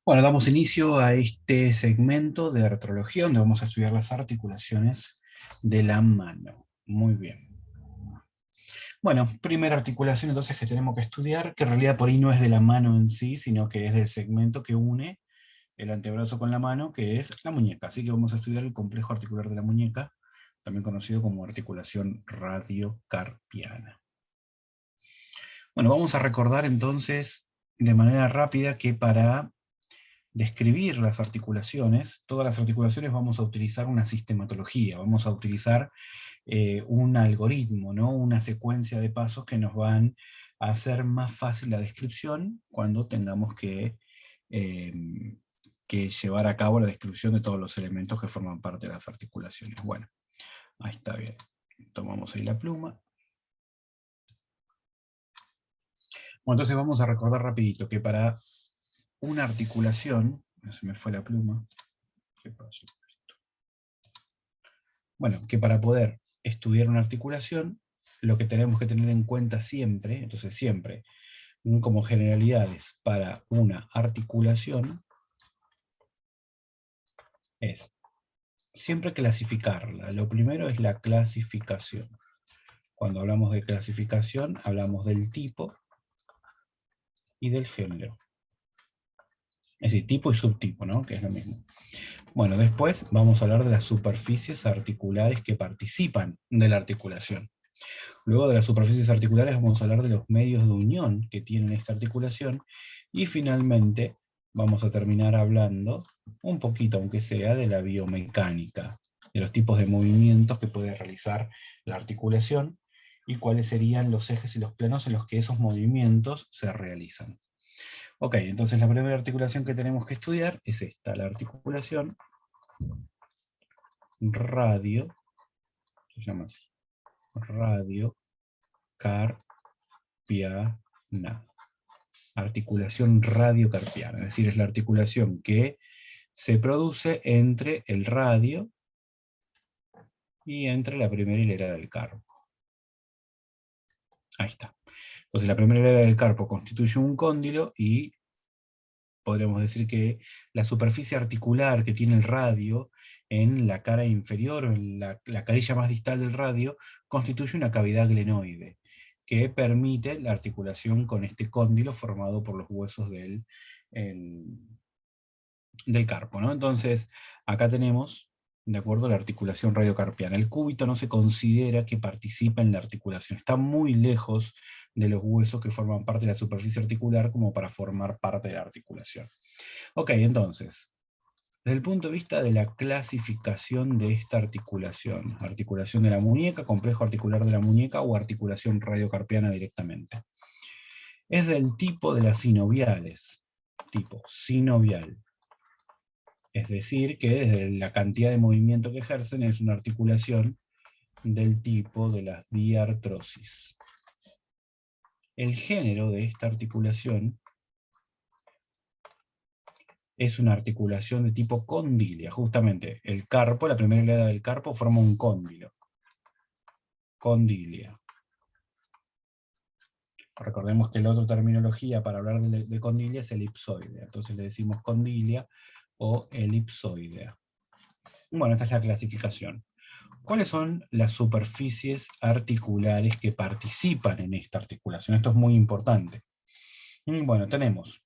Bueno, damos inicio a este segmento de artrología donde vamos a estudiar las articulaciones de la mano. Muy bien. Bueno, primera articulación entonces que tenemos que estudiar, que en realidad por ahí no es de la mano en sí, sino que es del segmento que une el antebrazo con la mano, que es la muñeca. Así que vamos a estudiar el complejo articular de la muñeca, también conocido como articulación radiocarpiana. Bueno, vamos a recordar entonces de manera rápida que para describir las articulaciones, todas las articulaciones vamos a utilizar una sistematología, vamos a utilizar un algoritmo, ¿no? Una secuencia de pasos que nos van a hacer más fácil la descripción cuando tengamos eh, que llevar a cabo la descripción de todos los elementos que forman parte de las articulaciones. Bueno, ahí está bien. Tomamos ahí la pluma. Bueno, entonces vamos a recordar rapidito que para una articulación, se me fue la pluma, ¿qué pasó? Bueno, que para poder estudiar una articulación, lo que tenemos que tener en cuenta siempre, entonces siempre, como generalidades para una articulación, es siempre clasificarla. Lo primero es la clasificación. Cuando hablamos de clasificación, hablamos del tipo y del género. Es decir, tipo y subtipo, ¿no? Que es lo mismo. Bueno, después vamos a hablar de las superficies articulares que participan de la articulación. Luego de las superficies articulares vamos a hablar de los medios de unión que tienen esta articulación y finalmente vamos a terminar hablando un poquito, aunque sea, de la biomecánica, de los tipos de movimientos que puede realizar la articulación y cuáles serían los ejes y los planos en los que esos movimientos se realizan. Ok, entonces la primera articulación que tenemos que estudiar es esta, la articulación radio, se llama así, radiocarpiana. Articulación radiocarpiana, es decir, es la articulación que se produce entre el radio y entre la primera hilera del carpo. Ahí está. Entonces la primera hilera del carpo constituye un cóndilo y podríamos decir que la superficie articular que tiene el radio en la cara inferior o en la carilla más distal del radio constituye una cavidad glenoide que permite la articulación con este cóndilo formado por los huesos del carpo, ¿no? Entonces, acá tenemos, de acuerdo a la articulación radiocarpiana, el cúbito no se considera que participa en la articulación, está muy lejos de los huesos que forman parte de la superficie articular como para formar parte de la articulación. Ok, entonces, desde el punto de vista de la clasificación de esta articulación, articulación de la muñeca, complejo articular de la muñeca o articulación radiocarpiana directamente, es del tipo de las sinoviales, tipo sinovial. Es decir, que desde la cantidad de movimiento que ejercen es una articulación del tipo de las diartrosis. El género de esta articulación es una articulación de tipo condilia. Justamente el carpo, la primera hilera del carpo forma un cóndilo. Condilia. Recordemos que la otra terminología para hablar de condilia es elipsoidea. Entonces le decimos condilia o elipsoidea. Bueno, esta es la clasificación. ¿Cuáles son las superficies articulares que participan en esta articulación? Esto es muy importante. Bueno, tenemos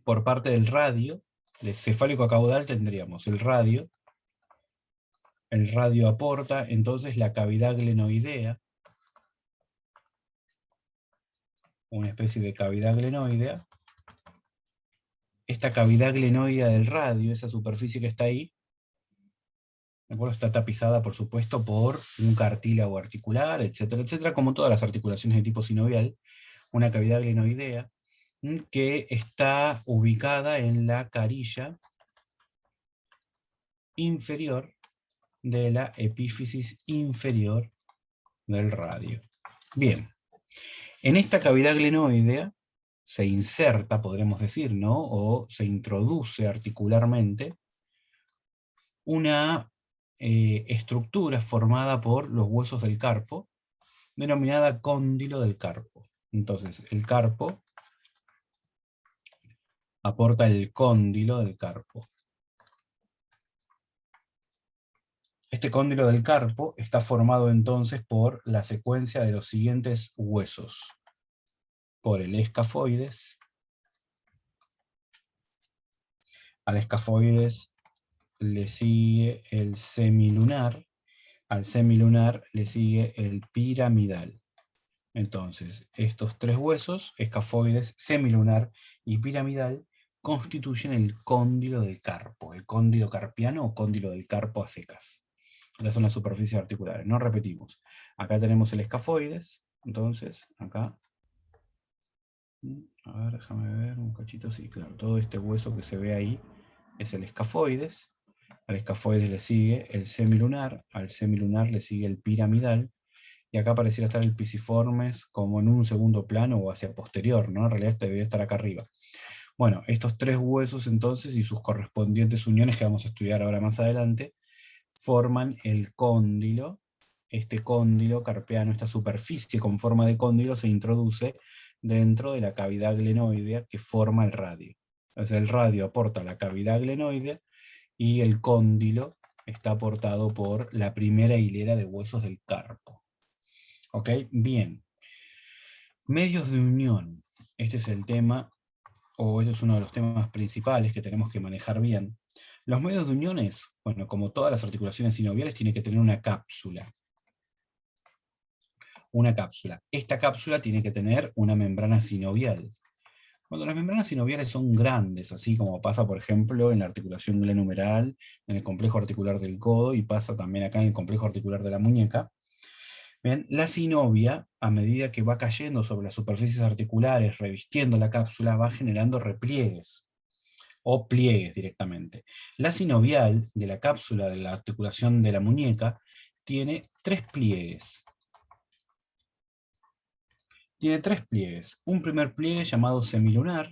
por parte del radio, del cefálico caudal tendríamos el radio aporta entonces la cavidad glenoidea, una especie de cavidad glenoidea. Esta cavidad glenoidea del radio, esa superficie que está ahí, está tapizada, por supuesto, por un cartílago articular, etcétera, etcétera, como todas las articulaciones de tipo sinovial, una cavidad glenoidea que está ubicada en la carilla inferior de la epífisis inferior del radio. Bien, en esta cavidad glenoidea se inserta, podremos decir, ¿no? O se introduce articularmente una estructura formada por los huesos del carpo, denominada cóndilo del carpo. Entonces, el carpo aporta el cóndilo del carpo. Este cóndilo del carpo está formado entonces por la secuencia de los siguientes huesos. Por el escafoides, al escafoides le sigue el semilunar, al semilunar le sigue el piramidal. Entonces, estos tres huesos, escafoides, semilunar y piramidal, constituyen el cóndilo del carpo, el cóndilo carpiano o cóndilo del carpo a secas. Estas son las superficies articulares, no repetimos. Acá tenemos el escafoides, entonces, acá. A ver, déjame ver un cachito, sí, claro, todo este hueso que se ve ahí es el escafoides. Al escafoides le sigue el semilunar, al semilunar le sigue el piramidal, y acá pareciera estar el pisiformes como en un segundo plano o hacia posterior, ¿no? En realidad este debería estar acá arriba. Bueno, estos tres huesos entonces y sus correspondientes uniones que vamos a estudiar ahora más adelante, forman el cóndilo. Este cóndilo carpiano, esta superficie con forma de cóndilo, se introduce dentro de la cavidad glenoidea que forma el radio. Entonces el radio aporta la cavidad glenoidea y el cóndilo está aportado por la primera hilera de huesos del carpo. ¿Ok? Bien. Medios de unión. Este es el tema, o este es uno de los temas principales que tenemos que manejar bien. Los medios de uniones, bueno, como todas las articulaciones sinoviales, tienen que tener una cápsula. Una cápsula. Esta cápsula tiene que tener una membrana sinovial. Cuando las membranas sinoviales son grandes, así como pasa, por ejemplo, en la articulación glenohumeral, en el complejo articular del codo, y pasa también acá en el complejo articular de la muñeca, bien, la sinovia, a medida que va cayendo sobre las superficies articulares, revistiendo la cápsula, va generando repliegues, o pliegues directamente. La sinovial de la cápsula de la articulación de la muñeca tiene tres pliegues. Tiene tres pliegues. Un primer pliegue llamado semilunar,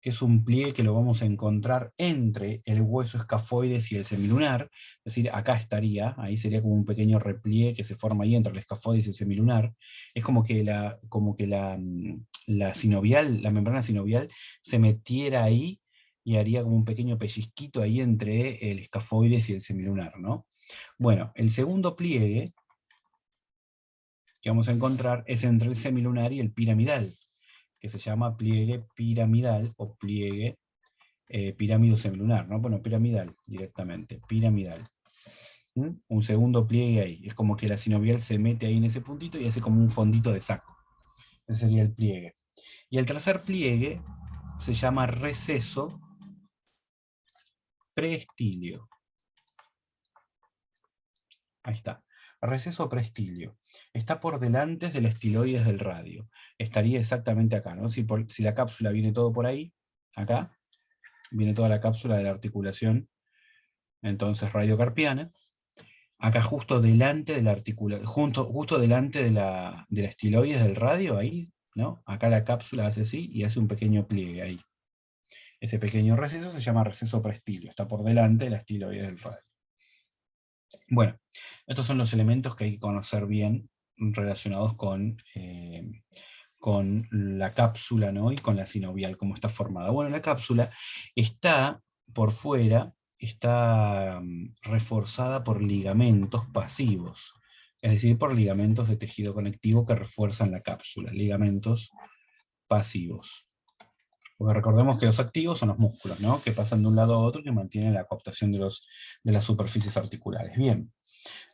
que es un pliegue que lo vamos a encontrar entre el hueso escafoides y el semilunar, es decir, acá estaría, ahí sería como un pequeño repliegue que se forma ahí entre el escafoides y el semilunar. Es como que la sinovial, la membrana sinovial se metiera ahí y haría como un pequeño pellizquito ahí entre el escafoides y el semilunar, ¿no? Bueno, el segundo pliegue que vamos a encontrar es entre el semilunar y el piramidal, que se llama pliegue piramidal o pliegue pirámido semilunar, ¿no? Bueno, piramidal directamente, piramidal. Un segundo pliegue ahí, es como que la sinovial se mete ahí en ese puntito y hace como un fondito de saco. Ese sería el pliegue. Y el tercer pliegue se llama receso preestilio. Ahí está. Receso preestilio. Está por delante del estiloides del radio. Estaría exactamente acá, ¿no? Si la cápsula viene todo por ahí, acá, viene toda la cápsula de la articulación, entonces radiocarpiana. Acá justo delante de la justo delante de la estiloides del radio, ahí, ¿no? Acá la cápsula hace así y hace un pequeño pliegue ahí. Ese pequeño receso se llama receso preestilio, está por delante de la estiloides del radio. Bueno, estos son los elementos que hay que conocer bien relacionados con la cápsula, ¿no? Y con la sinovial, cómo está formada. Bueno, la cápsula está por fuera, está reforzada por ligamentos pasivos, es decir, por ligamentos de tejido conectivo que refuerzan la cápsula, ligamentos pasivos. Porque recordemos que los activos son los músculos, ¿no? Que pasan de un lado a otro y que mantienen la coaptación de las superficies articulares. Bien,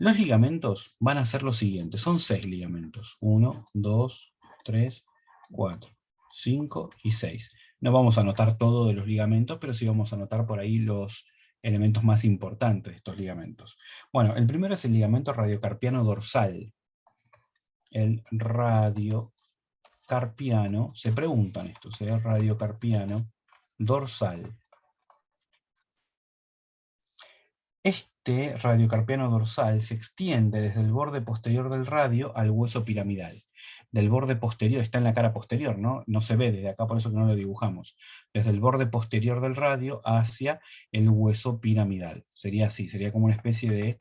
los ligamentos van a ser los siguientes, son 6 ligamentos, 1, 2, 3, 4, 5 y 6. No vamos a anotar todo de los ligamentos, pero sí vamos a anotar por ahí los elementos más importantes de estos ligamentos. Bueno, el primero es el ligamento radiocarpiano dorsal. El radiocarpiano, se preguntan estos, el radiocarpiano dorsal. Este radiocarpiano dorsal se extiende desde el borde posterior del radio al hueso piramidal. Del borde posterior, está en la cara posterior, ¿no? No se ve desde acá, por eso que no lo dibujamos. Desde el borde posterior del radio hacia el hueso piramidal. Sería así, sería como una especie de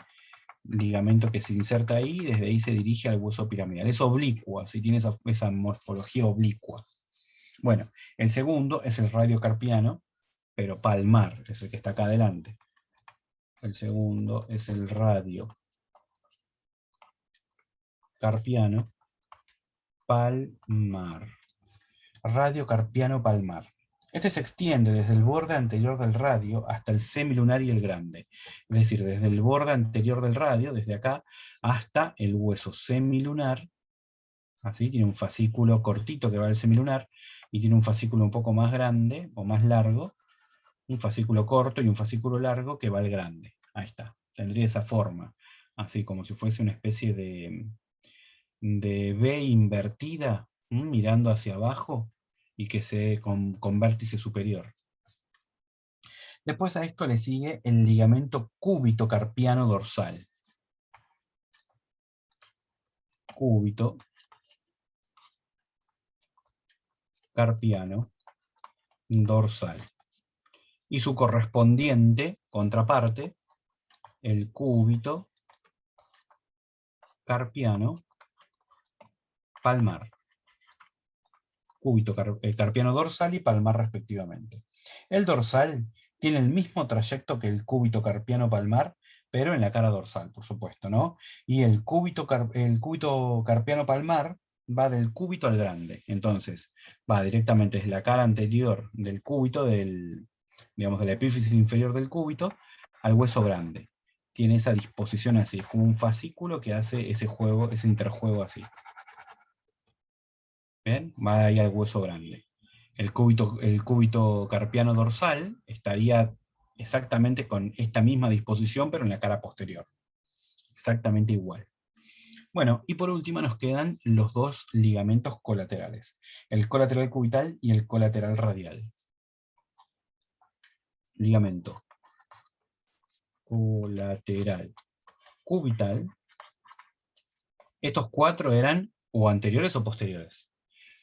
ligamento que se inserta ahí y desde ahí se dirige al hueso piramidal. Es oblicuo, así tiene esa morfología oblicua. Bueno, el segundo es el radiocarpiano, pero palmar, es el que está acá adelante. El segundo es el radiocarpiano palmar. Radiocarpiano palmar. Este se extiende desde el borde anterior del radio hasta el semilunar y el grande. Es decir, desde el borde anterior del radio, desde acá, hasta el hueso semilunar. Así, tiene un fascículo cortito que va al semilunar, y tiene un fascículo un poco más grande, o más largo, un fascículo corto y un fascículo largo que va al grande. Ahí está, tendría esa forma, así como si fuese una especie de V invertida, mirando hacia abajo, y que se con vértice superior. Después a esto le sigue el ligamento cúbito carpiano dorsal. Cúbito carpiano dorsal. Y su correspondiente contraparte, el cúbito carpiano palmar. Cúbito carpiano dorsal y palmar respectivamente. El dorsal tiene el mismo trayecto que el cúbito carpiano palmar, pero en la cara dorsal, por supuesto, ¿no? Y el cúbito carpiano palmar va del cúbito al grande. Entonces, va directamente desde la cara anterior del cúbito, digamos, de la epífisis inferior del cúbito, al hueso grande. Tiene esa disposición así, es como un fascículo que hace ese juego, ese interjuego así. ¿Bien? Va ahí al hueso grande. El cúbito carpiano dorsal estaría exactamente con esta misma disposición, pero en la cara posterior. Exactamente igual. Bueno, y por último nos quedan los dos ligamentos colaterales. El colateral cubital y el colateral radial. Ligamento colateral cubital. Estos cuatro eran o anteriores o posteriores.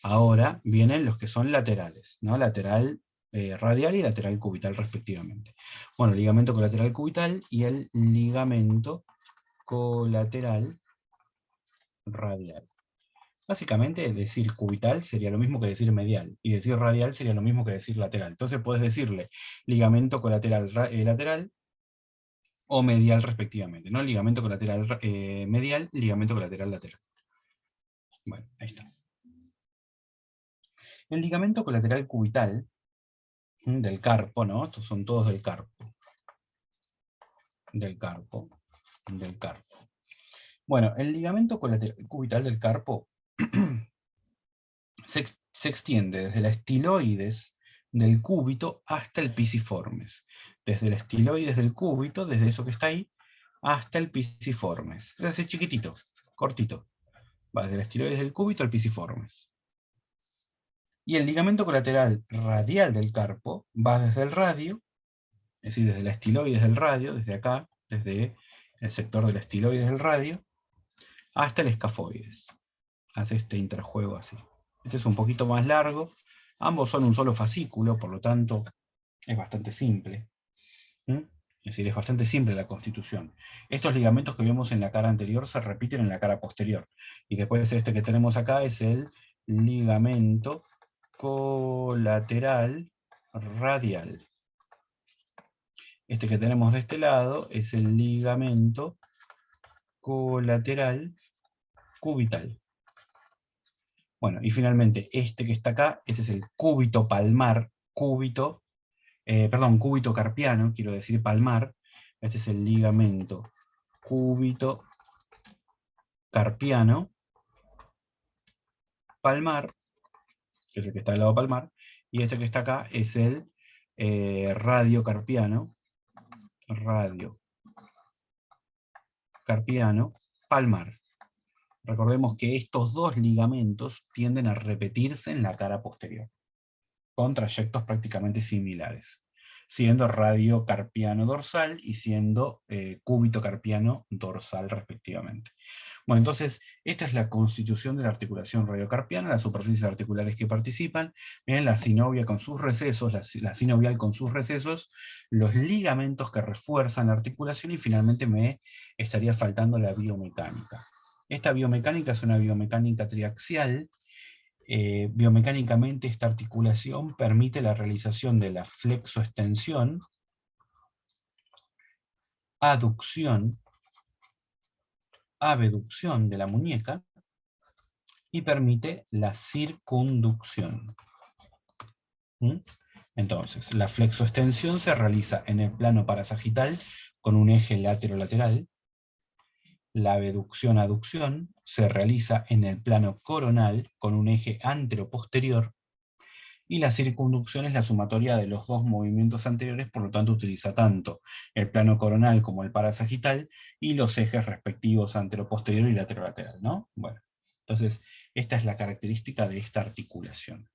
Ahora vienen los que son laterales, ¿no? Lateral radial y lateral cubital respectivamente. Bueno, el ligamento colateral cubital y el ligamento colateral radial. Básicamente decir cubital sería lo mismo que decir medial, y decir radial sería lo mismo que decir lateral. Entonces puedes decirle ligamento colateral lateral o medial respectivamente, ¿no? Ligamento colateral medial, ligamento colateral lateral. Bueno, ahí está. El ligamento colateral cubital del carpo, ¿no? Estos son todos del carpo. Del carpo. Del carpo. Bueno, el ligamento colateral cubital del carpo se extiende desde la estiloides del cúbito hasta el pisiformes. Desde el estiloides del cúbito, desde eso que está ahí, hasta el pisiformes. Es decir, chiquitito, cortito. Va desde el estiloides del cúbito al pisiformes. Y el ligamento colateral radial del carpo va desde el radio, es decir, desde la estiloides del radio, desde acá, desde el sector del estiloides del radio, hasta el escafoides. Hace este interjuego así. Este es un poquito más largo, ambos son un solo fascículo, por lo tanto es bastante simple. Es decir, es bastante simple la constitución. Estos ligamentos que vemos en la cara anterior se repiten en la cara posterior. Y después este que tenemos acá es el ligamento colateral radial. Este que tenemos de este lado es el ligamento colateral cubital. Bueno, y finalmente este que está acá, este es el cúbito palmar, cúbito carpiano, quiero decir palmar. Este es el ligamento cúbito carpiano palmar, que es el que está al lado palmar, y este que está acá es el radiocarpiano palmar. Recordemos que estos dos ligamentos tienden a repetirse en la cara posterior, con trayectos prácticamente similares, siendo radiocarpiano dorsal y siendo cúbito carpiano dorsal respectivamente. Bueno, entonces, esta es la constitución de la articulación radiocarpiana, las superficies articulares que participan, miren la sinovia con sus recesos, la sinovial con sus recesos, los ligamentos que refuerzan la articulación, y finalmente me estaría faltando la biomecánica. Esta biomecánica es una biomecánica triaxial, biomecánicamente esta articulación permite la realización de la flexoextensión, aducción, abducción de la muñeca y permite la circunducción. ¿Mm? Entonces, la flexoextensión se realiza en el plano parasagital con un eje lateral. La abducción-aducción se realiza en el plano coronal con un eje anteroposterior. Y la circunducción es la sumatoria de los dos movimientos anteriores, por lo tanto utiliza tanto el plano coronal como el parasagital y los ejes respectivos anteroposterior y lateral, ¿no? Bueno, entonces esta es la característica de esta articulación.